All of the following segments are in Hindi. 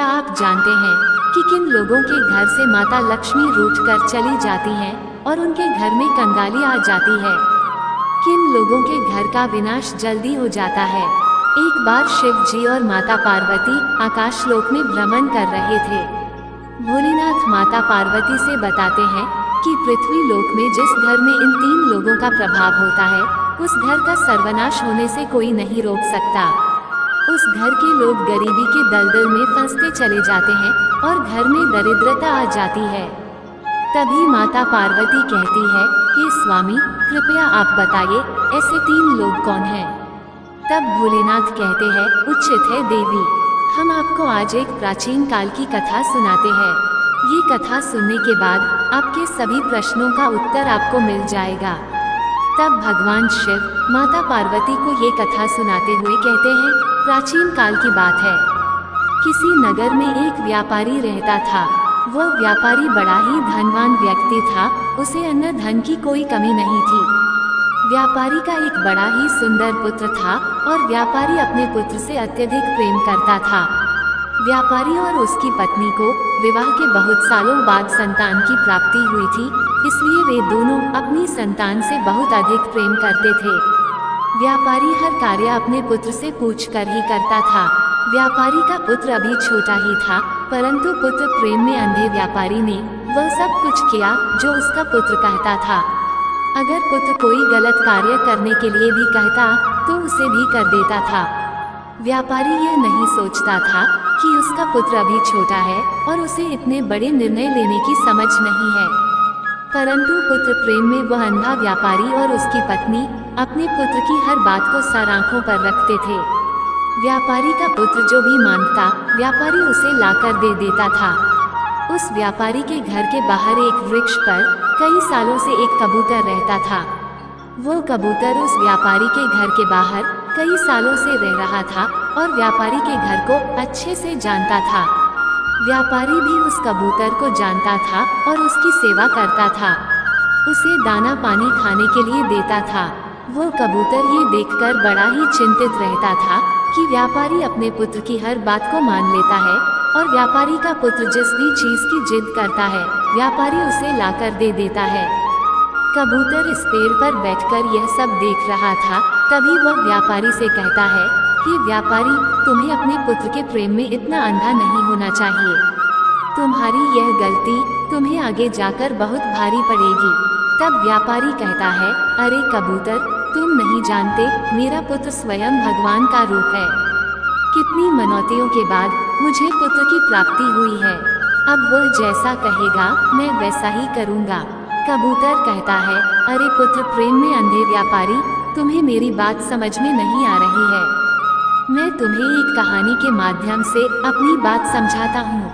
क्या आप जानते हैं कि किन लोगों के घर से माता लक्ष्मी रूठकर चली जाती हैं और उनके घर में कंगाली आ जाती है? किन लोगों के घर का विनाश जल्दी हो जाता है? एक बार शिव जी और माता पार्वती आकाशलोक में भ्रमण कर रहे थे। भोलेनाथ माता पार्वती से बताते हैं कि पृथ्वी लोक में जिस घर में इन 3 लोगों का प्रभाव होता है, उस घर का सर्वनाश होने से कोई नहीं रोक सकता। उस घर के लोग गरीबी के दलदल में फंसते चले जाते हैं और घर में दरिद्रता आ जाती है। तभी माता पार्वती कहती है, हे स्वामी, कृपया आप बताइए, ऐसे 3 लोग कौन हैं? तब भोलेनाथ कहते हैं, उचित है देवी, हम आपको आज एक प्राचीन काल की कथा सुनाते हैं। ये कथा सुनने के बाद आपके सभी प्रश्नों का उत्तर आपको मिल जाएगा। तब भगवान शिव माता पार्वती को ये कथा सुनाते हुए कहते हैं, प्राचीन काल की बात है। किसी नगर में एक व्यापारी रहता था। वह व्यापारी बड़ा ही धनवान व्यक्ति था, उसे अन्न धन की कोई कमी नहीं थी। व्यापारी का एक बड़ा ही सुंदर पुत्र था और व्यापारी अपने पुत्र से अत्यधिक प्रेम करता था। व्यापारी और उसकी पत्नी को विवाह के बहुत सालों बाद संतान की प्राप्ति हुई थी, इसलिए वे दोनों अपनी संतान से बहुत अधिक प्रेम करते थे। व्यापारी हर कार्य अपने पुत्र से पूछकर ही करता था। व्यापारी का पुत्र अभी छोटा ही था, परंतु पुत्र प्रेम में अंधे व्यापारी ने वह सब कुछ किया जो उसका पुत्र कहता था। अगर पुत्र कोई गलत कार्य करने के लिए भी कहता तो उसे भी कर देता था। व्यापारी यह नहीं सोचता था कि उसका पुत्र अभी छोटा है और उसे इतने बड़े निर्णय लेने की समझ नहीं है। परंतु पुत्र प्रेम में वह अंधा व्यापारी और उसकी पत्नी अपने पुत्र की हर बात को सर आंखों पर रखते थे। व्यापारी का पुत्र जो भी मांगता, व्यापारी उसे लाकर दे देता था। उस व्यापारी के घर के बाहर एक वृक्ष पर कई सालों से एक कबूतर रहता था। वो कबूतर उस व्यापारी के घर के बाहर कई सालों से रह रहा था और व्यापारी के घर को अच्छे से जानता था। व्यापारी भी उस कबूतर को जानता था और उसकी सेवा करता था। उसे दाना पानी खाने के लिए देता था। वो कबूतर ये देखकर बड़ा ही चिंतित रहता था कि व्यापारी अपने पुत्र की हर बात को मान लेता है और व्यापारी का पुत्र जिस भी चीज की जिद करता है, व्यापारी उसे लाकर दे देता है। कबूतर इस पेड़ पर बैठकर यह सब देख रहा था। तभी वह व्यापारी से कहता है कि व्यापारी, तुम्हें अपने पुत्र के प्रेम में इतना अंधा नहीं होना चाहिए। तुम्हारी यह गलती तुम्हें आगे जाकर बहुत भारी पड़ेगी। तब व्यापारी कहता है, अरे कबूतर, तुम नहीं जानते, मेरा पुत्र स्वयं भगवान का रूप है। कितनी मनौतियों के बाद मुझे पुत्र की प्राप्ति हुई है। अब वह जैसा कहेगा मैं वैसा ही करूँगा। कबूतर कहता है, अरे पुत्र प्रेम में अंधे व्यापारी, तुम्हें मेरी बात समझ में नहीं आ रही है। मैं तुम्हें एक कहानी के माध्यम से अपनी बात समझाता हूँ।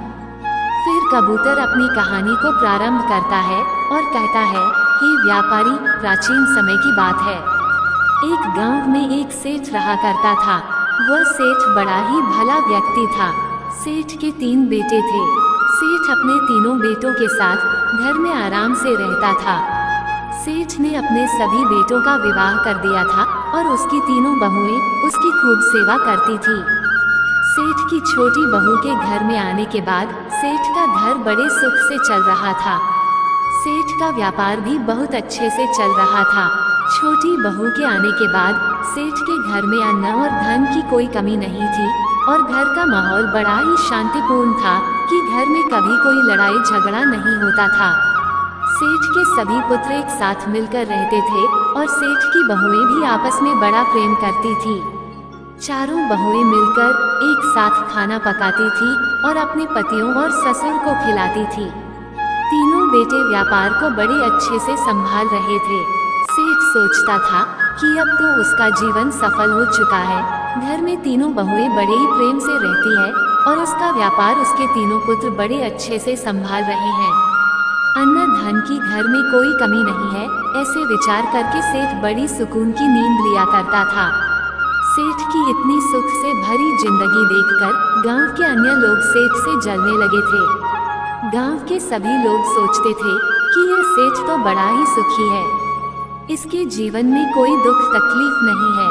फिर कबूतर अपनी कहानी को प्रारंभ करता है और कहता है, हे व्यापारी, प्राचीन समय की बात है। एक गांव में एक सेठ रहा करता था। वह सेठ बड़ा ही भला व्यक्ति था। सेठ के 3 बेटे थे। सेठ अपने तीनों बेटों के साथ घर में आराम से रहता था। सेठ ने अपने सभी बेटों का विवाह कर दिया था और उसकी तीनों बहुएं उसकी खूब सेवा करती थी। सेठ की छोटी बहू के घर में आने के बाद सेठ का घर बड़े सुख से चल रहा था। सेठ का व्यापार भी बहुत अच्छे से चल रहा था। छोटी बहू के आने के बाद सेठ के घर में अन्न और धन की कोई कमी नहीं थी और घर का माहौल बड़ा ही शांतिपूर्ण था कि घर में कभी कोई लड़ाई झगड़ा नहीं होता था। सेठ के सभी पुत्र एक साथ मिलकर रहते थे और सेठ की बहुएं भी आपस में बड़ा प्रेम करती थी। चारों बहुएं मिलकर एक साथ खाना पकाती थी और अपने पतियों और ससुर को खिलाती थी। तीनों बेटे व्यापार को बड़े अच्छे से संभाल रहे थे। सेठ सोचता था कि अब तो उसका जीवन सफल हो चुका है। घर में तीनों बहुएं बड़े ही प्रेम से रहती है और उसका व्यापार उसके तीनों पुत्र बड़े अच्छे से संभाल रहे हैं। अन्न धन की घर में कोई कमी नहीं है, ऐसे विचार करके सेठ बड़ी सुकून की नींद लिया करता था। सेठ की इतनी सुख से भरी जिंदगी देखकर गांव के अन्य लोग सेठ से जलने लगे थे। गांव के सभी लोग सोचते थे कि यह सेठ तो बड़ा ही सुखी है, इसके जीवन में कोई दुख तकलीफ नहीं है।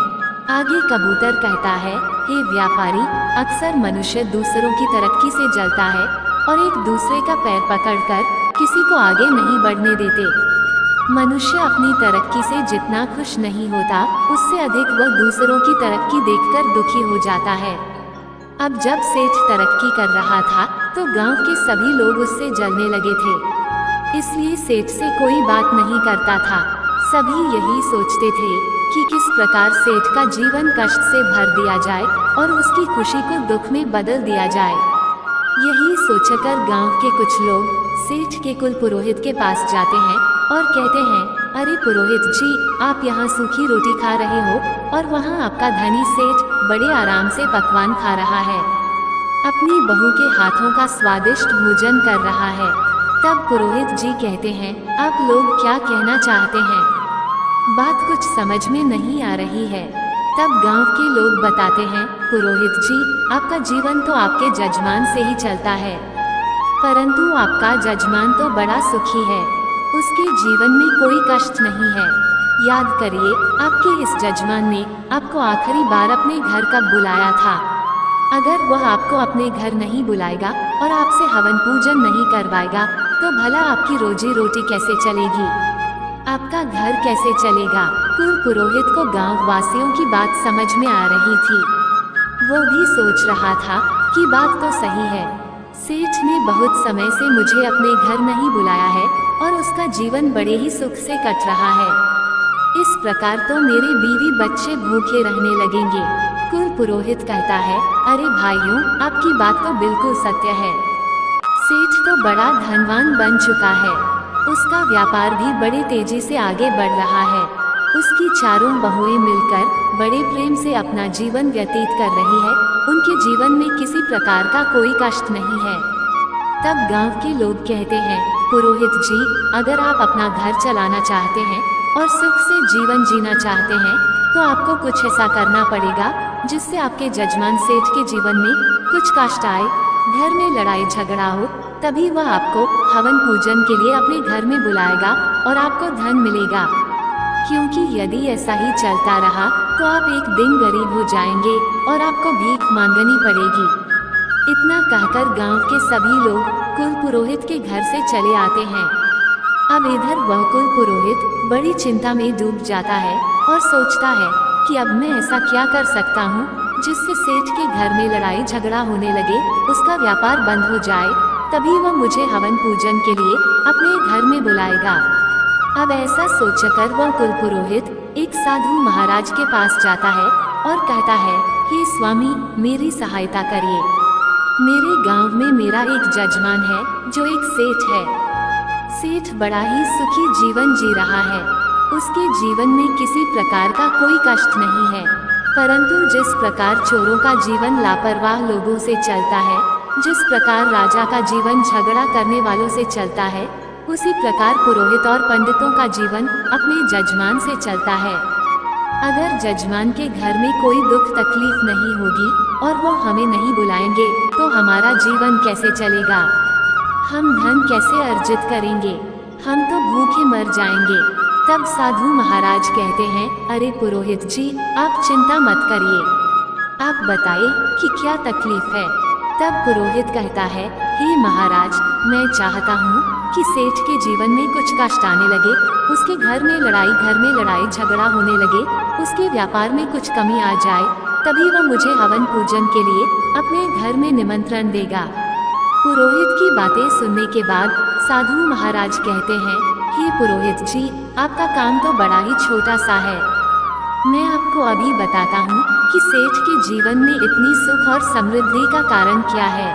आगे कबूतर कहता है हे व्यापारी, अक्सर मनुष्य दूसरों की तरक्की से जलता है और एक दूसरे का पैर पकड़कर किसी को आगे नहीं बढ़ने देते। मनुष्य अपनी तरक्की से जितना खुश नहीं होता, उससे अधिक वह दूसरों की तरक्की देखकर दुखी हो जाता है। अब जब सेठ तरक्की कर रहा था तो गांव के सभी लोग उससे जलने लगे थे, इसलिए सेठ से कोई बात नहीं करता था। सभी यही सोचते थे कि किस प्रकार सेठ का जीवन कष्ट से भर दिया जाए और उसकी खुशी को दुख में बदल दिया जाए। यही सोचकर गांव के कुछ लोग सेठ के कुल पुरोहित के पास जाते हैं और कहते हैं, अरे पुरोहित जी, आप यहाँ सूखी रोटी खा रहे हो और वहाँ आपका धनी सेठ बड़े आराम से पकवान खा रहा है, अपनी बहू के हाथों का स्वादिष्ट भोजन कर रहा है। तब पुरोहित जी कहते हैं, आप लोग क्या कहना चाहते हैं? बात कुछ समझ में नहीं आ रही है। तब गांव के लोग बताते हैं, पुरोहित जी, आपका जीवन तो आपके जजमान से ही चलता है, परंतु आपका जजमान तो बड़ा सुखी है, उसके जीवन में कोई कष्ट नहीं है। याद करिए, आपके इस जजमान ने आपको आखिरी बार अपने घर कब बुलाया था? अगर वह आपको अपने घर नहीं बुलाएगा और आपसे हवन पूजन नहीं करवाएगा तो भला आपकी रोजी रोटी कैसे चलेगी? आपका घर कैसे चलेगा? कुल पुरोहित को गांव वासियों की बात समझ में आ रही थी। वो भी सोच रहा था कि बात तो सही है, सेठ ने बहुत समय से मुझे अपने घर नहीं बुलाया है और उसका जीवन बड़े ही सुख से कट रहा है। इस प्रकार तो मेरे बीवी बच्चे भूखे रहने लगेंगे। कुल पुरोहित कहता है, अरे भाइयों, आपकी बात तो बिल्कुल सत्य है। सेठ तो बड़ा धनवान बन चुका है, उसका व्यापार भी बड़ी तेजी से आगे बढ़ रहा है, उसकी चारों बहुएं मिलकर बड़े प्रेम से अपना जीवन व्यतीत कर रही है, उनके जीवन में किसी प्रकार का कोई कष्ट नहीं है। तब गांव के लोग कहते हैं, पुरोहित जी, अगर आप अपना घर चलाना चाहते हैं और सुख से जीवन जीना चाहते हैं तो आपको कुछ ऐसा करना पड़ेगा जिससे आपके जजमान सेठ के जीवन में कुछ कष्ट आए, घर में लड़ाई झगड़ा हो, तभी वह आपको हवन पूजन के लिए अपने घर में बुलाएगा और आपको धन मिलेगा। क्योंकि यदि ऐसा ही चलता रहा तो आप एक दिन गरीब हो जाएंगे और आपको भीख मांगनी पड़ेगी। इतना कहकर गांव के सभी लोग कुल पुरोहित के घर से चले आते हैं। अब इधर वह कुल पुरोहित बड़ी चिंता में डूब जाता है और सोचता है कि अब मैं ऐसा क्या कर सकता हूँ जिससे सेठ के घर में लड़ाई झगड़ा होने लगे, उसका व्यापार बंद हो जाए, तभी वह मुझे हवन पूजन के लिए अपने घर में बुलाएगा। अब ऐसा सोचकर वह कुल पुरोहित एक साधु महाराज के पास जाता है और कहता है, हे स्वामी, मेरी सहायता करिए। मेरे गांव में मेरा एक जजमान है जो एक सेठ है। सेठ बड़ा ही सुखी जीवन जी रहा है, उसके जीवन में किसी प्रकार का कोई कष्ट नहीं है, परंतु जिस प्रकार चोरों का जीवन लापरवाह लोगों से चलता है, जिस प्रकार राजा का जीवन झगड़ा करने वालों से चलता है, उसी प्रकार पुरोहित और पंडितों का जीवन अपने जजमान से चलता है। अगर जजमान के घर में कोई दुख तकलीफ नहीं होगी और वो हमें नहीं बुलाएंगे तो हमारा जीवन कैसे चलेगा? हम धन कैसे अर्जित करेंगे? हम तो भूखे मर जाएंगे। तब साधु महाराज कहते हैं, अरे पुरोहित जी, आप चिंता मत करिए, आप बताइए कि क्या तकलीफ है? तब पुरोहित कहता है, हे महाराज, मैं चाहता हूँ कि सेठ के जीवन में कुछ कष्ट आने लगे, उसके घर में लड़ाई झगड़ा होने लगे, उसके व्यापार में कुछ कमी आ जाए, तभी वह मुझे हवन पूजन के लिए अपने घर में निमंत्रण देगा। पुरोहित की बातें सुनने के बाद साधु महाराज कहते हैं, हे पुरोहित जी, आपका काम तो बड़ा ही छोटा सा है। मैं आपको अभी बताता हूँ कि सेठ के जीवन में इतनी सुख और समृद्धि का कारण क्या है।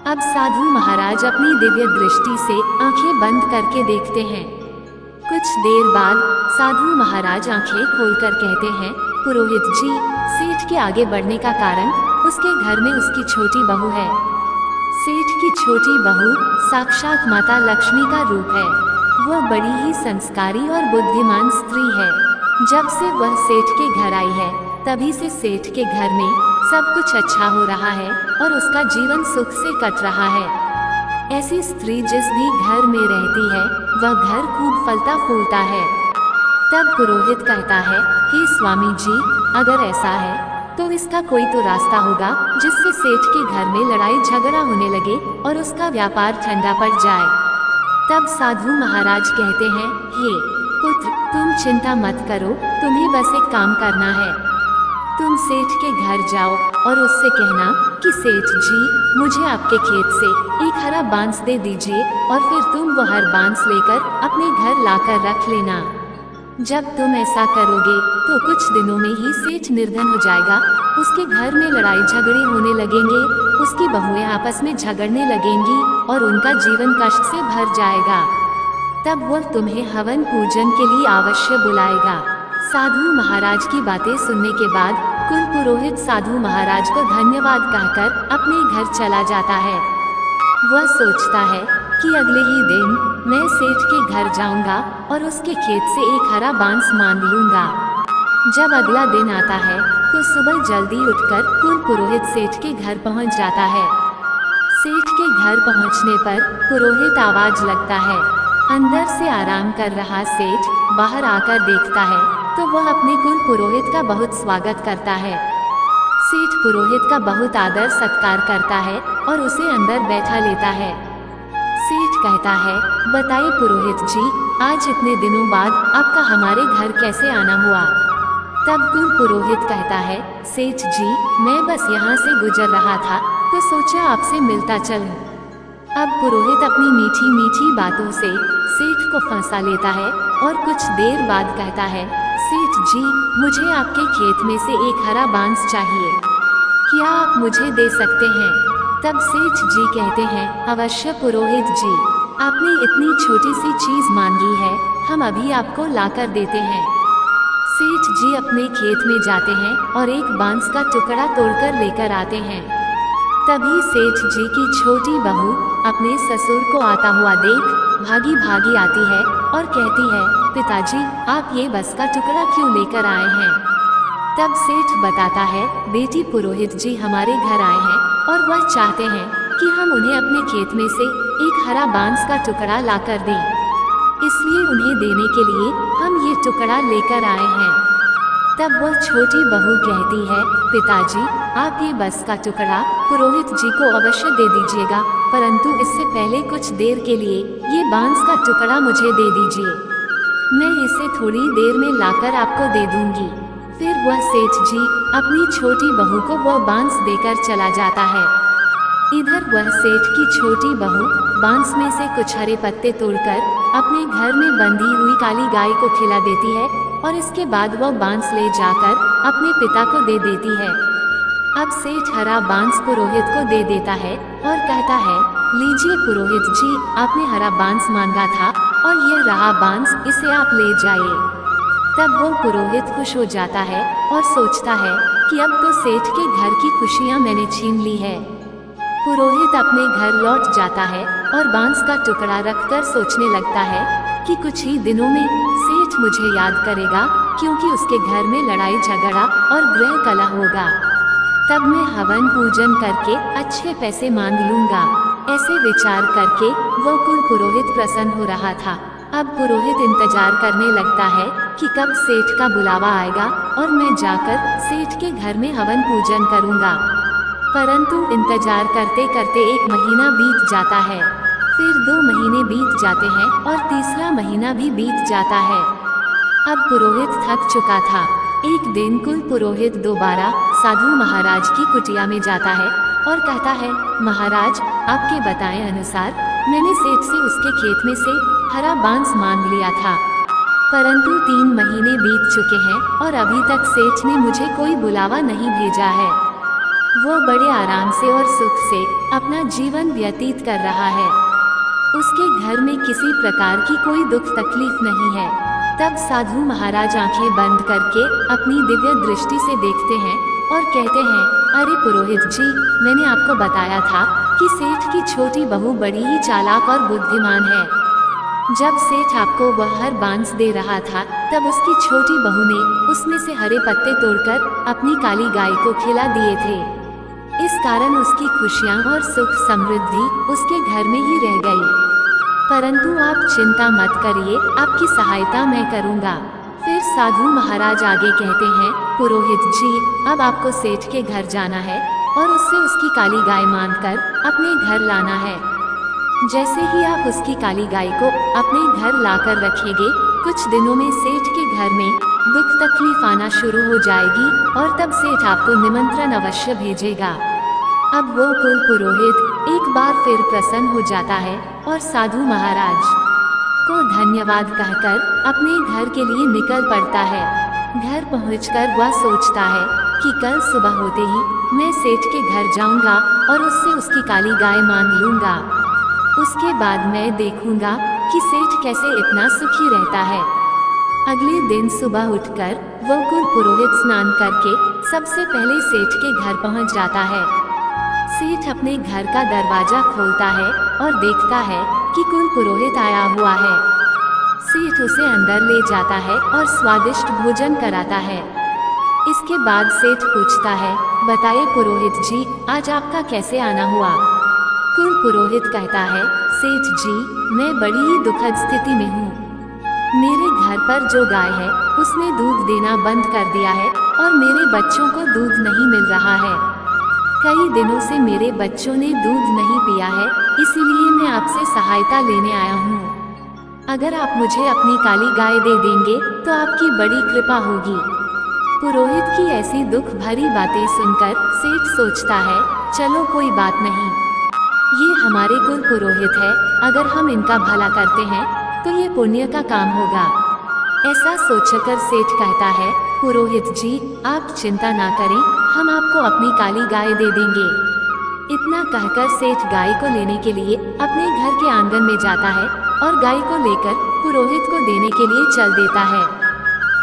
अब साधु महाराज अपनी दिव्य दृष्टि से आंखें बंद करके देखते हैं। कुछ देर बाद साधु महाराज आंखें खोलकर कहते हैं, पुरोहित जी, सेठ के आगे बढ़ने का कारण उसके घर में उसकी छोटी बहू है। सेठ की छोटी बहू साक्षात माता लक्ष्मी का रूप है। वह बड़ी ही संस्कारी और बुद्धिमान स्त्री है। जब से वह सेठ के घर आई है, तभी से सेठ के घर में सब कुछ अच्छा हो रहा है और उसका जीवन सुख से कट रहा है। ऐसी स्त्री जिस भी घर में रहती है, वह घर खूब फलता फूलता है। तब पुरोहित कहता है, हे स्वामी जी, अगर ऐसा है तो इसका कोई तो रास्ता होगा जिससे सेठ के घर में लड़ाई झगड़ा होने लगे और उसका व्यापार ठंडा पड़ जाए। तब साधु महाराज कहते हैं, हे पुत्र, तुम चिंता मत करो, तुम्हें बस एक काम करना है। तुम सेठ के घर जाओ और उससे कहना कि सेठ जी, मुझे आपके खेत से एक हरा बांस दे दीजिए और फिर तुम वो हर बांस लेकर अपने घर लाकर रख लेना। जब तुम ऐसा करोगे तो कुछ दिनों में ही सेठ निर्धन हो जाएगा, उसके घर में लड़ाई झगड़े होने लगेंगे, उसकी बहुएं आपस में झगड़ने लगेंगी और उनका जीवन कष्ट से भर जाएगा। तब वह तुम्हें हवन पूजन के लिए अवश्य बुलाएगा। साधु महाराज की बातें सुनने के बाद कुल पुरोहित साधु महाराज को धन्यवाद कहकर अपने घर चला जाता है। वह सोचता है कि अगले ही दिन मैं सेठ के घर जाऊंगा और उसके खेत से एक हरा बांस मांग लूंगा। जब अगला दिन आता है तो सुबह जल्दी उठकर कुल पुरोहित सेठ के घर पहुंच जाता है। सेठ के घर पहुंचने पर पुरोहित आवाज लगता है। अंदर से आराम कर रहा सेठ बाहर आकर देखता है तो वह अपने कुल पुरोहित का बहुत स्वागत करता है। सेठ पुरोहित का बहुत आदर सत्कार करता है और उसे अंदर बैठा लेता है। सेठ कहता है, बताइए पुरोहित जी, आज इतने दिनों बाद आपका हमारे घर कैसे आना हुआ? तब कुल पुरोहित कहता है, सेठ जी, मैं बस यहाँ से गुजर रहा था तो सोचा आपसे मिलता चलूं। अब पुरोहित अपनी मीठी मीठी बातों से सेठ को फंसा लेता है और कुछ देर बाद कहता है, सेठ जी, मुझे आपके खेत में से एक हरा बांस चाहिए, क्या आप मुझे दे सकते हैं? तब सेठ जी कहते हैं, अवश्य पुरोहित जी, आपने इतनी छोटी सी चीज मांगी है, हम अभी आपको लाकर देते हैं। सेठ जी अपने खेत में जाते हैं और एक बांस का टुकड़ा तोड़कर लेकर आते हैं। तभी सेठ जी की छोटी बहू अपने ससुर को आता हुआ देख भागी भागी आती है और कहती है, पिताजी, आप ये बस का टुकड़ा क्यों लेकर आए हैं? तब सेठ बताता है, बेटी, पुरोहित जी हमारे घर आए हैं और वह चाहते हैं कि हम उन्हें अपने खेत में से एक हरा बांस का टुकड़ा लाकर दें, इसलिए उन्हें देने के लिए हम ये टुकड़ा लेकर आए हैं। तब वह छोटी बहू कहती है, पिताजी, आप ये बस का टुकड़ा पुरोहित जी को अवश्य दे दीजिएगा, परंतु इससे पहले कुछ देर के लिए ये बांस का टुकड़ा मुझे दे दीजिए, मैं इसे थोड़ी देर में लाकर आपको दे दूंगी। फिर वह सेठ जी अपनी छोटी बहू को वह बांस देकर चला जाता है। इधर वह सेठ की छोटी बहू बांस में से कुछ हरे पत्ते तोड़कर अपने घर में बंधी हुई काली गाय को खिला देती है और इसके बाद वह बांस ले जाकर अपने पिता को दे देती है। अब सेठ हरा बांस पुरोहित को दे देता है और कहता है, लीजिए पुरोहित जी, आपने हरा बांस मांगा था और यह रहा बांस, इसे आप ले जाइए। तब वो पुरोहित खुश हो जाता है और सोचता है कि अब तो सेठ के घर की खुशियां मैंने छीन ली है। पुरोहित अपने घर लौट जाता है और बांस का टुकड़ा रखकर सोचने लगता है कि कुछ ही दिनों में सेठ मुझे याद करेगा, क्योंकि उसके घर में लड़ाई झगड़ा और गृह कलह होगा। तब मैं हवन पूजन करके अच्छे पैसे मांग लूंगा। ऐसे विचार करके वो कुल पुरोहित प्रसन्न हो रहा था। अब पुरोहित इंतजार करने लगता है कि कब सेठ का बुलावा आएगा और मैं जाकर सेठ के घर में हवन पूजन करूंगा। परंतु इंतजार करते करते 1 महीना बीत जाता है, फिर 2 महीने बीत जाते हैं और तीसरा महीना भी बीत जाता है। अब पुरोहित थक चुका था। एक दिन कुल पुरोहित दोबारा साधु महाराज की कुटिया में जाता है और कहता है, महाराज, आपके बताए अनुसार मैंने सेठ से उसके खेत में से हरा बांस मांग लिया था, परंतु 3 महीने बीत चुके हैं और अभी तक सेठ ने मुझे कोई बुलावा नहीं भेजा है। वो बड़े आराम से और सुख से अपना जीवन व्यतीत कर रहा है। उसके घर में किसी प्रकार की कोई दुख तकलीफ नहीं है। तब साधु महाराज आंखें बंद करके अपनी दिव्य दृष्टि से देखते हैं और कहते हैं, अरे पुरोहित जी, मैंने आपको बताया था कि सेठ की छोटी बहू बड़ी ही चालाक और बुद्धिमान है। जब सेठ आपको वह हर बांस दे रहा था, तब उसकी छोटी बहू ने उसमें से हरे पत्ते तोड़कर अपनी काली गाय को खिला दिए थे। इस कारण उसकी खुशियां और सुख समृद्धि उसके घर में ही रह गई। परंतु आप चिंता मत करिए, आपकी सहायता मैं करूंगा। फिर फिर साधु महाराज आगे कहते हैं, पुरोहित जी, अब आपको सेठ के घर जाना है और उससे उसकी काली गाय मांगकर अपने घर लाना है। जैसे ही आप उसकी काली गाय को अपने घर लाकर रखेंगे, कुछ दिनों में सेठ के घर में दुख तकलीफ आना शुरू हो जाएगी और तब सेठ आपको निमंत्रण अवश्य भेजेगा। अब वो कुल पुरोहित एक बार फिर प्रसन्न हो जाता है और साधु महाराज को धन्यवाद कहकर अपने घर के लिए निकल पड़ता है। घर पहुंचकर वह सोचता है कि कल सुबह होते ही मैं सेठ के घर जाऊंगा और उससे उसकी काली गाय मांग लूंगा। उसके बाद मैं देखूंगा कि सेठ कैसे इतना सुखी रहता है। अगले दिन सुबह उठकर वो कुल पुरोहित स्नान करके सबसे पहले सेठ के घर पहुंच जाता है। सेठ अपने घर का दरवाजा खोलता है और देखता है कि कुल पुरोहित आया हुआ है। सेठ उसे अंदर ले जाता है और स्वादिष्ट भोजन कराता है। इसके बाद सेठ पूछता है, बताइए पुरोहित जी, आज आपका कैसे आना हुआ? कुल पुरोहित कहता है, सेठ जी, मैं बड़ी ही दुखद स्थिति में हूँ। मेरे घर पर जो गाय है उसने दूध देना बंद कर दिया है और मेरे बच्चों को दूध नहीं मिल रहा है। कई दिनों से मेरे बच्चों ने दूध नहीं पिया है, इसीलिए मैं आपसे सहायता लेने आया हूँ। अगर आप मुझे अपनी काली गाय दे देंगे तो आपकी बड़ी कृपा होगी। पुरोहित की ऐसी दुख भरी बातें सुनकर सेठ सोचता है, चलो कोई बात नहीं, ये हमारे कुल पुरोहित है, अगर हम इनका भला करते हैं तो ये पुण्य का काम होगा। ऐसा सोचकर सेठ कहता है, पुरोहित जी, आप चिंता ना करें, हम आपको अपनी काली गाय दे देंगे। इतना कहकर सेठ गाय को लेने के लिए अपने घर के आंगन में जाता है और गाय को लेकर पुरोहित को देने के लिए चल देता है।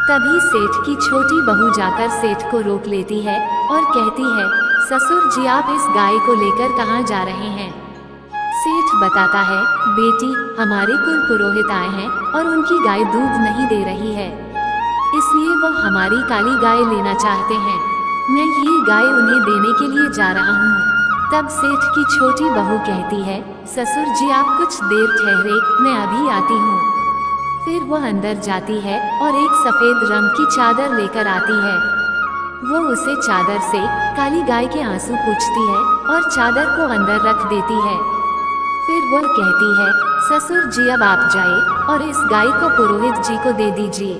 तभी सेठ की छोटी बहू जाकर सेठ को रोक लेती है और कहती है, ससुर जी, आप इस गाय को लेकर कहाँ जा रहे हैं? सेठ बताता है, बेटी, हमारे कुल पुरोहित आए हैं और उनकी गाय दूध नहीं दे रही है, इसलिए वह हमारी काली गाय लेना चाहते हैं। मैं ये गाय उन्हें देने के लिए जा रहा हूँ। तब सेठ की छोटी बहू कहती है, ससुर जी, आप कुछ देर ठहरे, मैं अभी आती हूँ। फिर वह अंदर जाती है और एक सफेद रंग की चादर लेकर आती है। वो उसे चादर से काली गाय के आंसू पूछती है और चादर को अंदर रख देती है। फिर वह कहती है, ससुर जी, अब आप जाए और इस गाय को पुरोहित जी को दे दीजिए।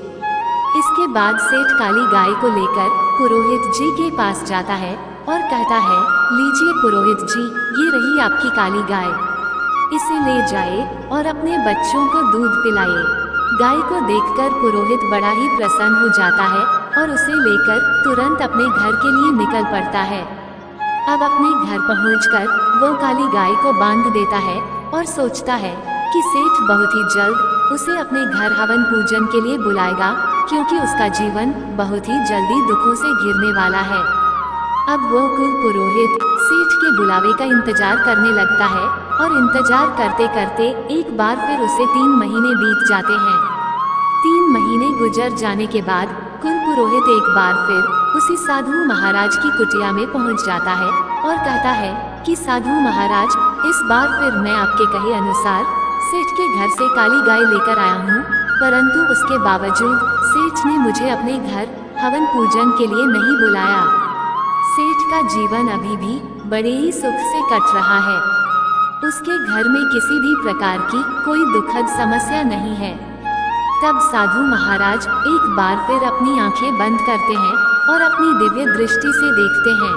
इसके बाद सेठ काली गाय को लेकर पुरोहित जी के पास जाता है और कहता है, लीजिए पुरोहित जी, ये रही आपकी काली गाय, इसे ले जाए और अपने बच्चों को दूध पिलाए। गाय को देखकर पुरोहित बड़ा ही प्रसन्न हो जाता है और उसे लेकर तुरंत अपने घर के लिए निकल पड़ता है। अब अपने घर पहुंचकर वो काली गाय को बांध देता है और सोचता है कि सेठ बहुत ही जल्द उसे अपने घर हवन पूजन के लिए बुलाएगा, क्योंकि उसका जीवन बहुत ही जल्दी दुखों से घिरने वाला है। अब वो कुल पुरोहित सेठ के बुलावे का इंतजार करने लगता है और इंतजार करते करते एक बार फिर उसे 3 महीने बीत जाते हैं। 3 महीने गुजर जाने के बाद कुल पुरोहित एक बार फिर उसी साधु महाराज की कुटिया में पहुंच जाता है और कहता है कि साधु महाराज, इस बार फिर मैं आपके कहे अनुसार सेठ के घर से काली गाय लेकर आया हूँ, परंतु उसके बावजूद सेठ ने मुझे अपने घर हवन पूजन के लिए नहीं बुलाया। सेठ का जीवन अभी भी बड़े ही सुख से कट रहा है। उसके घर में किसी भी प्रकार की कोई दुखद समस्या नहीं है। तब साधु महाराज एक बार फिर अपनी आंखें बंद करते हैं और अपनी दिव्य दृष्टि से देखते हैं।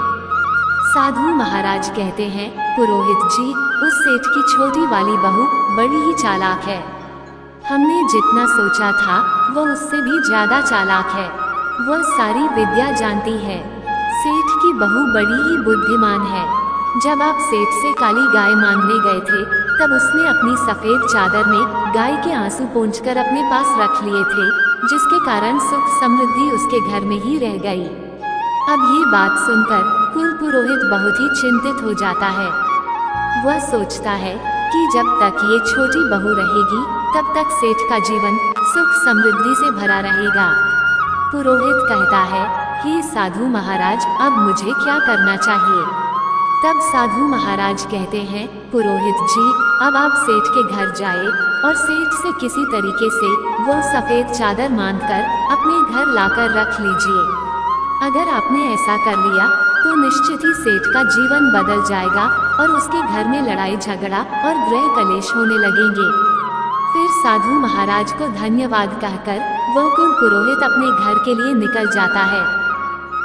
साधु महाराज कहते हैं, पुरोहित जी, उस सेठ की छोटी वाली बहू बड़ी ही चालाक है। हमने जितना सोचा था वो उससे भी ज्यादा चालाक है। वह सारी विद्या जानती है। सेठ की बहू बड़ी ही बुद्धिमान है। जब आप सेठ से काली गाय मांगने गए थे तब उसने अपनी सफेद चादर में गाय के आंसू पोंछकर अपने पास रख लिए थे, जिसके कारण सुख समृद्धि उसके घर में ही रह गई। अब ये बात सुनकर कुल पुरोहित बहुत ही चिंतित हो जाता है। वह सोचता है कि जब तक ये छोटी बहू रहेगी तब तक सेठ का जीवन सुख समृद्धि से भरा रहेगा। पुरोहित कहता है, हे साधु महाराज, अब मुझे क्या करना चाहिए? तब साधु महाराज कहते हैं, पुरोहित जी, अब आप सेठ के घर जाए और सेठ से किसी तरीके से वो सफेद चादर बांधकर अपने घर लाकर रख लीजिए। अगर आपने ऐसा कर लिया तो निश्चित ही सेठ का जीवन बदल जाएगा और उसके घर में लड़ाई झगड़ा और गृह कलेश होने लगेंगे। फिर साधु महाराज को धन्यवाद कहकर वह कुल पुरोहित अपने घर के लिए निकल जाता है।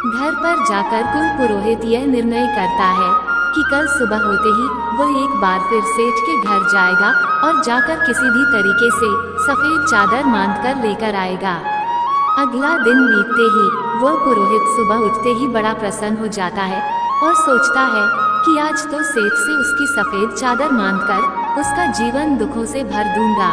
घर पर जाकर कुल पुरोहित यह निर्णय करता है कि कल सुबह होते ही वह एक बार फिर सेठ के घर जाएगा और जाकर किसी भी तरीके से सफेद चादर बांधकर लेकर आएगा। अगला दिन बीतते ही वह पुरोहित सुबह उठते ही बड़ा प्रसन्न हो जाता है और सोचता है कि आज तो सेठ से उसकी सफेद चादर बांधकर उसका जीवन दुखों से भर दूंगा।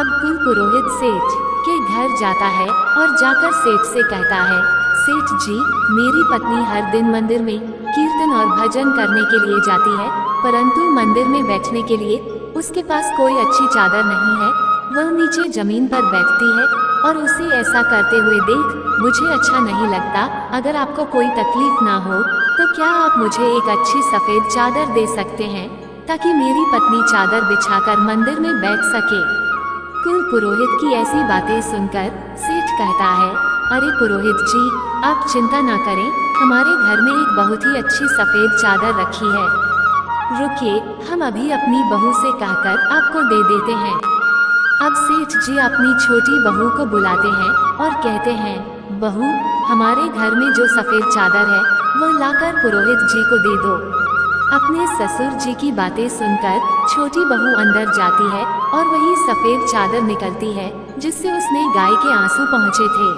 अब कुल पुरोहित सेठ के घर जाता है और जाकर सेठ से कहता है, सेठ जी, मेरी पत्नी हर दिन मंदिर में कीर्तन और भजन करने के लिए जाती है, परंतु मंदिर में बैठने के लिए उसके पास कोई अच्छी चादर नहीं है। वह नीचे जमीन पर बैठती है और उसे ऐसा करते हुए देख मुझे अच्छा नहीं लगता। अगर आपको कोई तकलीफ ना हो तो क्या आप मुझे एक अच्छी सफेद चादर दे सकते हैं ताकि मेरी पत्नी चादर बिछाकर मंदिर में बैठ सके। कुल पुरोहित की ऐसी बातें सुनकर सेठ कहता है, अरे पुरोहित जी, आप चिंता ना करें, हमारे घर में एक बहुत ही अच्छी सफेद चादर रखी है। रुकिए, हम अभी अपनी बहू से कहकर आपको दे देते हैं। अब सेठ जी अपनी छोटी बहू को बुलाते हैं और कहते हैं, बहू, हमारे घर में जो सफेद चादर है वह लाकर पुरोहित जी को दे दो। अपने ससुर जी की बातें सुनकर छोटी बहू अंदर जाती है और वही सफेद चादर निकलती है जिससे उसने गाय के आंसू पहुँचे थे।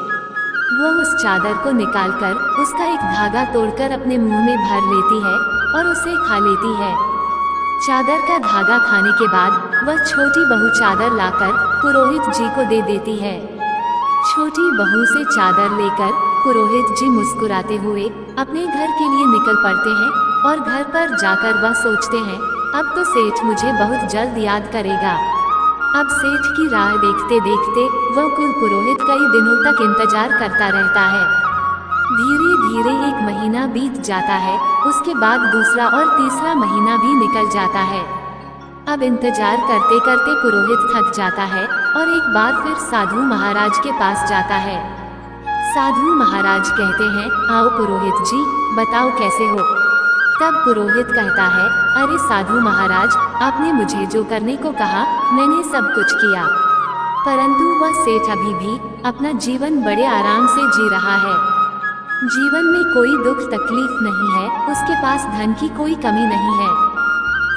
वह उस चादर को निकालकर उसका एक धागा तोड़कर अपने मुंह में भर लेती है और उसे खा लेती है। चादर का धागा खाने के बाद वह छोटी बहू चादर लाकर पुरोहित जी को दे देती है। छोटी बहू से चादर लेकर पुरोहित जी मुस्कुराते हुए अपने घर के लिए निकल पड़ते हैं और घर पर जाकर वह सोचते हैं, अब तो सेठ मुझे बहुत जल्द याद करेगा। अब सेठ की राह देखते देखते वह कुल पुरोहित कई दिनों तक इंतजार करता रहता है। धीरे धीरे एक महीना बीत जाता है, उसके बाद दूसरा और तीसरा महीना भी निकल जाता है। अब इंतजार करते करते पुरोहित थक जाता है और एक बार फिर साधु महाराज के पास जाता है। साधु महाराज कहते हैं, आओ पुरोहित जी, बताओ कैसे हो। तब पुरोहित कहता है, अरे साधु महाराज, आपने मुझे जो करने को कहा मैंने सब कुछ किया, परंतु वह सेठ अभी भी अपना जीवन बड़े आराम से जी रहा है। जीवन में कोई दुख तकलीफ नहीं है, उसके पास धन की कोई कमी नहीं है।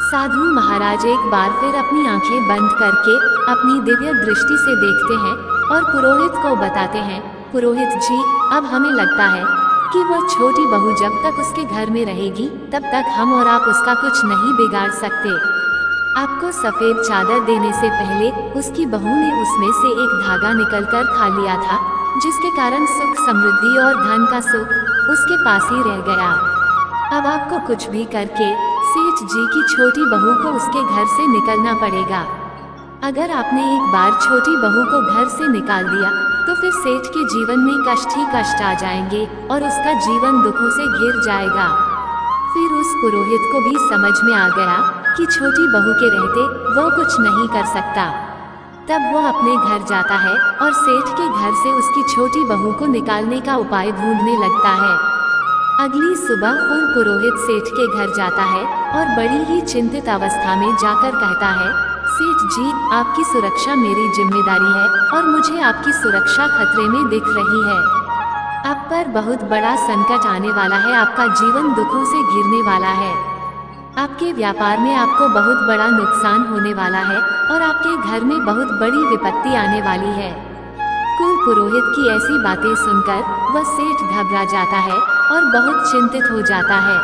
साधु महाराज एक बार फिर अपनी आंखें बंद करके अपनी दिव्य दृष्टि से देखते हैं और पुरोहित को बताते हैं, पुरोहित जी, अब हमें लगता है कि वह छोटी बहू जब तक उसके घर में रहेगी तब तक हम और आप उसका कुछ नहीं बिगाड़ सकते। आपको सफेद चादर देने से पहले उसकी बहू ने उसमें से एक धागा निकलकर खा लिया था, जिसके कारण सुख समृद्धि और धन का सुख उसके पास ही रह गया। अब आपको कुछ भी करके सेठ जी की छोटी बहू को उसके घर से निकलना पड़ेगा। अगर आपने एक बार छोटी बहू को घर से निकाल दिया तो फिर सेठ के जीवन में कष्ट ही कष्ट आ जाएंगे और उसका जीवन दुखों से घिर जाएगा। फिर उस पुरोहित को भी समझ में आ गया कि छोटी बहू के रहते वह कुछ नहीं कर सकता। तब वह अपने घर जाता है और सेठ के घर से उसकी छोटी बहू को निकालने का उपाय ढूंढने लगता है। अगली सुबह कुल पुरोहित सेठ के घर जाता है और बड़ी ही चिंतित अवस्था में जाकर कहता है, सेठ जी, आपकी सुरक्षा मेरी जिम्मेदारी है और मुझे आपकी सुरक्षा खतरे में दिख रही है। आप पर बहुत बड़ा संकट आने वाला है, आपका जीवन दुखों से घिरने वाला है। आपके व्यापार में आपको बहुत बड़ा नुकसान होने वाला है और आपके घर में बहुत बड़ी विपत्ति आने वाली है। कुल पुरोहित की ऐसी बातें सुनकर वह सेठ घबरा जाता है और बहुत चिंतित हो जाता है।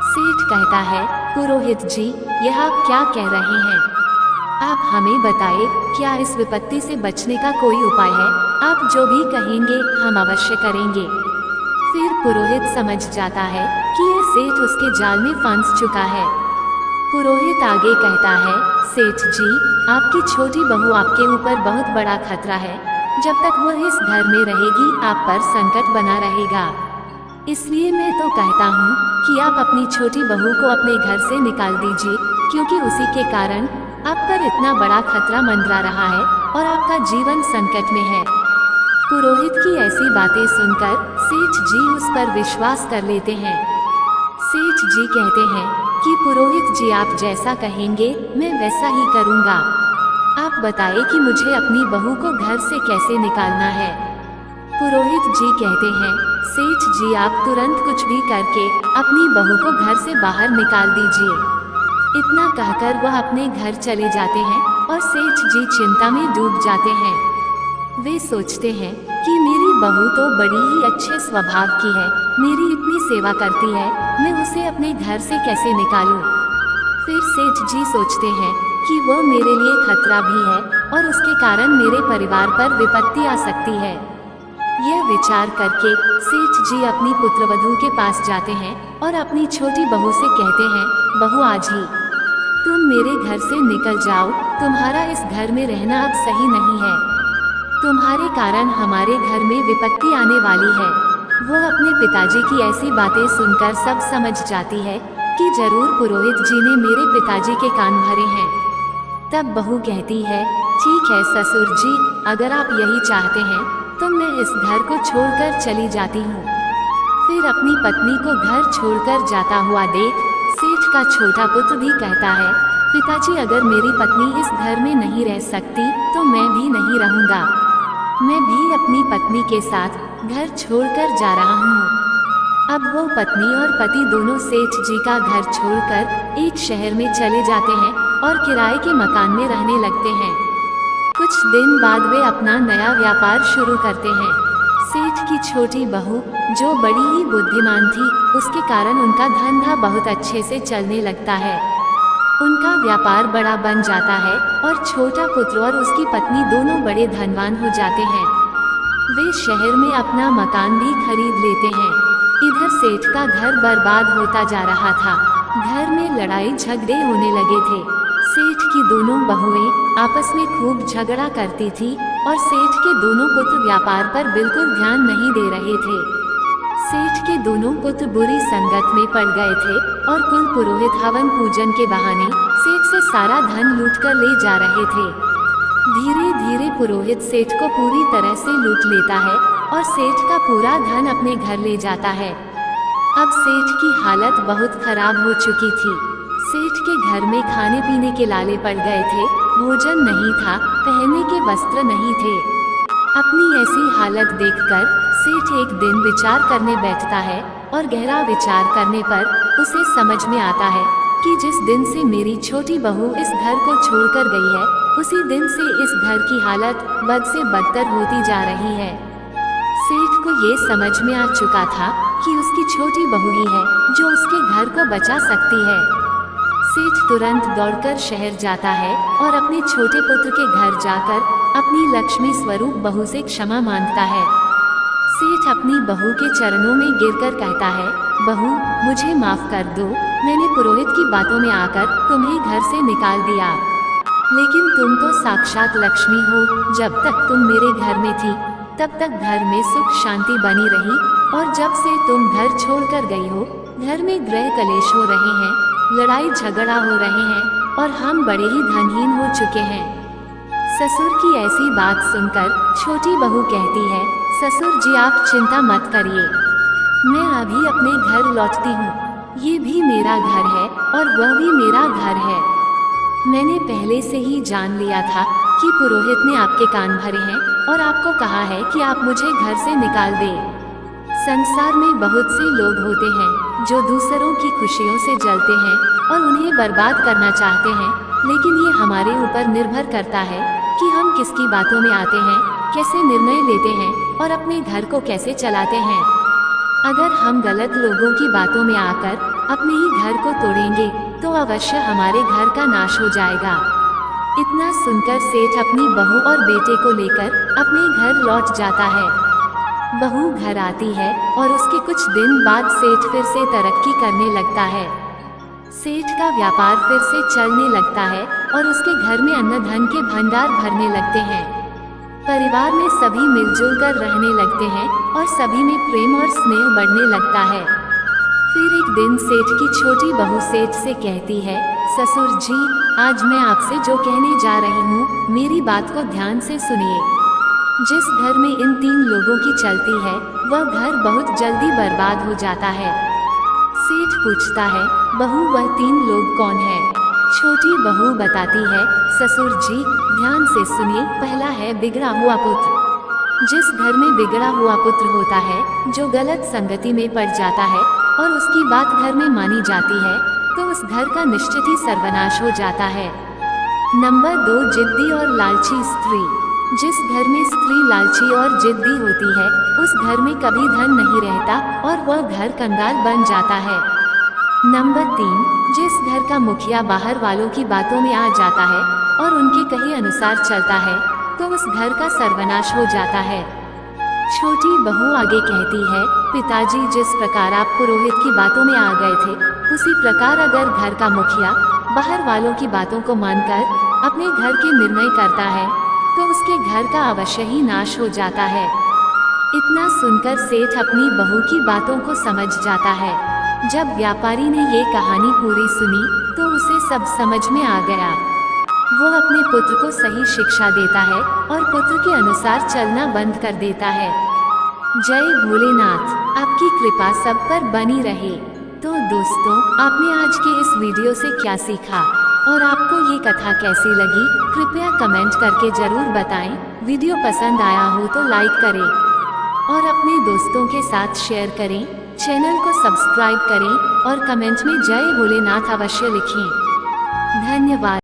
सेठ कहता है, पुरोहित जी, यह आप क्या कह रहे हैं? आप हमें बताएं, क्या इस विपत्ति से बचने का कोई उपाय है? आप जो भी कहेंगे हम अवश्य करेंगे। फिर पुरोहित समझ जाता है कि यह सेठ उसके जाल में फंस चुका है। पुरोहित आगे कहता है, सेठ जी, आपकी छोटी बहू आपके ऊपर बहुत बड़ा खतरा है। जब तक वह इस घर में रहेगी आप पर संकट बना रहेगा। इसलिए मैं तो कहता हूँ कि आप अपनी छोटी बहू को अपने घर से निकाल दीजिए, क्योंकि उसी के कारण आप पर इतना बड़ा खतरा मंडरा रहा है और आपका जीवन संकट में है। पुरोहित की ऐसी बातें सुनकर सेठ जी उस पर विश्वास कर लेते हैं। सेठ जी कहते हैं कि पुरोहित जी, आप जैसा कहेंगे मैं वैसा ही करूँगा। आप बताइए कि मुझे अपनी बहू को घर से कैसे निकालना है। पुरोहित जी कहते हैं, सेठ जी, आप तुरंत कुछ भी करके अपनी बहू को घर से बाहर निकाल दीजिए। इतना कहकर वह अपने घर चले जाते हैं और सेठ जी चिंता में डूब जाते हैं। वे सोचते हैं कि मेरी बहू तो बड़ी ही अच्छे स्वभाव की है, मेरी इतनी सेवा करती है, मैं उसे अपने घर से कैसे निकालूं? फिर सेठ जी सोचते हैं कि वह मेरे लिए खतरा भी है और उसके कारण मेरे परिवार पर विपत्ति आ सकती है। यह विचार करके सेठ जी अपनी पुत्रवधू के पास जाते हैं और अपनी छोटी बहू से कहते हैं, बहू, आज ही तुम मेरे घर से निकल जाओ, तुम्हारा इस घर में रहना अब सही नहीं है। तुम्हारे कारण हमारे घर में विपत्ति आने वाली है। वह अपने पिताजी की ऐसी बातें सुनकर सब समझ जाती है कि जरूर पुरोहित जी ने मेरे पिताजी के कान भरे हैं। तब बहू कहती है, ठीक है ससुर जी, अगर आप यही चाहते हैं तो मैं इस घर को छोड़कर चली जाती हूँ। फिर अपनी पत्नी को घर छोड़कर जाता हुआ देख सेठ का छोटा पुत्र भी कहता है, पिताजी, अगर मेरी पत्नी इस घर में नहीं रह सकती तो मैं भी नहीं रहूँगा। मैं भी अपनी पत्नी के साथ घर छोड़कर जा रहा हूँ। अब वो पत्नी और पति दोनों सेठ जी का घर छोड़कर एक शहर में चले जाते हैं और किराए के मकान में रहने लगते हैं। कुछ दिन बाद वे अपना नया व्यापार शुरू करते हैं। सेठ की छोटी बहू, जो बड़ी ही बुद्धिमान थी, उसके कारण उनका धंधा बहुत अच्छे से चलने लगता है। उनका व्यापार बड़ा बन जाता है और छोटा पुत्र और उसकी पत्नी दोनों बड़े धनवान हो जाते हैं। वे शहर में अपना मकान भी खरीद लेते हैं। इधर सेठ का घर बर्बाद होता जा रहा था। घर में लड़ाई झगड़े होने लगे थे। सेठ की दोनों बहुएं आपस में खूब झगड़ा करती थी और सेठ के दोनों पुत्र व्यापार पर बिल्कुल ध्यान नहीं दे रहे थे। सेठ के दोनों पुत्र बुरी संगत में पड़ गए थे और कुल पुरोहित हवन पूजन के बहाने सेठ से सारा धन लूटकर ले जा रहे थे। धीरे धीरे पुरोहित सेठ को पूरी तरह से लूट लेता है और सेठ का पूरा धन अपने घर ले जाता है। अब सेठ की हालत बहुत खराब हो चुकी थी। सेठ के घर में खाने पीने के लाले पड़ गए थे, भोजन नहीं था, पहनने के वस्त्र नहीं थे। अपनी ऐसी हालत देखकर सेठ एक दिन विचार करने बैठता है और गहरा विचार करने पर उसे समझ में आता है कि जिस दिन से मेरी छोटी बहू इस घर को छोड़कर गई है, उसी दिन से इस घर की हालत बद से बदतर होती जा रही है। सेठ को ये समझ में आ चुका था कि उसकी छोटी बहू ही है जो उसके घर को बचा सकती है। सेठ तुरंत दौड़कर शहर जाता है और अपने छोटे पुत्र के घर जाकर अपनी लक्ष्मी स्वरूप बहू से क्षमा मांगता है। सेठ अपनी बहू के चरणों में गिरकर कहता है, बहू, मुझे माफ कर दो, मैंने पुरोहित की बातों में आकर तुम्हें घर से निकाल दिया, लेकिन तुम तो साक्षात लक्ष्मी हो। जब तक तुम मेरे घर में थी तब तक घर में सुख शांति बनी रही, और जब से तुम घर छोड़कर गई हो, घर में गृह कलेश हो रहे हैं, लड़ाई झगड़ा हो रहे हैं और हम बड़े ही धनहीन हो चुके हैं। ससुर की ऐसी बात सुनकर छोटी बहू कहती है, ससुर जी, आप चिंता मत करिए, मैं अभी अपने घर लौटती हूँ। ये भी मेरा घर है और वह भी मेरा घर है। मैंने पहले से ही जान लिया था कि पुरोहित ने आपके कान भरे हैं और आपको कहा है कि आप मुझे घर से निकाल दें। संसार में बहुत से लोग होते हैं जो दूसरों की खुशियों से जलते हैं और उन्हें बर्बाद करना चाहते हैं, लेकिन ये हमारे ऊपर निर्भर करता है कि हम किसकी बातों में आते हैं, कैसे निर्णय लेते हैं और अपने घर को कैसे चलाते हैं। अगर हम गलत लोगों की बातों में आकर अपने ही घर को तोड़ेंगे तो अवश्य हमारे घर का नाश हो जाएगा। इतना सुनकर सेठ अपनी बहू और बेटे को लेकर अपने घर लौट जाता है। बहू घर आती है और उसके कुछ दिन बाद सेठ फिर से तरक्की करने लगता है। सेठ का व्यापार फिर से चलने लगता है और उसके घर में अन्न धन के भंडार भरने लगते हैं। परिवार में सभी मिलजुल कर रहने लगते हैं और सभी में प्रेम और स्नेह बढ़ने लगता है। फिर एक दिन सेठ की छोटी बहू सेठ से कहती है, ससुर जी, आज मैं आपसे जो कहने जा रही हूँ, मेरी बात को ध्यान से सुनिए। जिस घर में इन 3 लोगों की चलती है, वह घर बहुत जल्दी बर्बाद हो जाता है। सेठ पूछता है, बहू वह 3 लोग कौन है? छोटी बहू बताती है, ससुर जी, ध्यान से सुनिए। पहला है बिगड़ा हुआ पुत्र। जिस घर में बिगड़ा हुआ पुत्र होता है, जो गलत संगति में पड़ जाता है और उसकी बात घर में मानी जाती है, तो उस घर का निश्चित ही सर्वनाश हो जाता है। नंबर 2, जिद्दी और लालची स्त्री। जिस घर में स्त्री लालची और जिद्दी होती है, उस घर में कभी धन नहीं रहता और वह घर कंगाल बन जाता है। नंबर 3, जिस घर का मुखिया बाहर वालों की बातों में आ जाता है और उनके कहे अनुसार चलता है, तो उस घर का सर्वनाश हो जाता है। छोटी बहू आगे कहती है, पिताजी, जिस प्रकार आप पुरोहित की बातों में आ गए थे, उसी प्रकार अगर घर का मुखिया बाहर वालों की बातों को मानकर अपने घर के निर्णय करता है, तो उसके घर का अवश्य ही नाश हो जाता है। इतना सुनकर सेठ अपनी बहू की बातों को समझ जाता है। जब व्यापारी ने ये कहानी पूरी सुनी, तो उसे सब समझ में आ गया। वो अपने पुत्र को सही शिक्षा देता है और पुत्र के अनुसार चलना बंद कर देता है। जय भोलेनाथ, आपकी कृपा सब पर बनी रहे। तो दोस्तों, आपने आज के इस वीडियो से क्या सीखा और आपको ये कथा कैसी लगी, कृपया कमेंट करके जरूर बताएं। वीडियो पसंद आया हो तो लाइक करें और अपने दोस्तों के साथ शेयर करें। चैनल को सब्सक्राइब करें और कमेंट में जय भोलेनाथ अवश्य लिखें। धन्यवाद।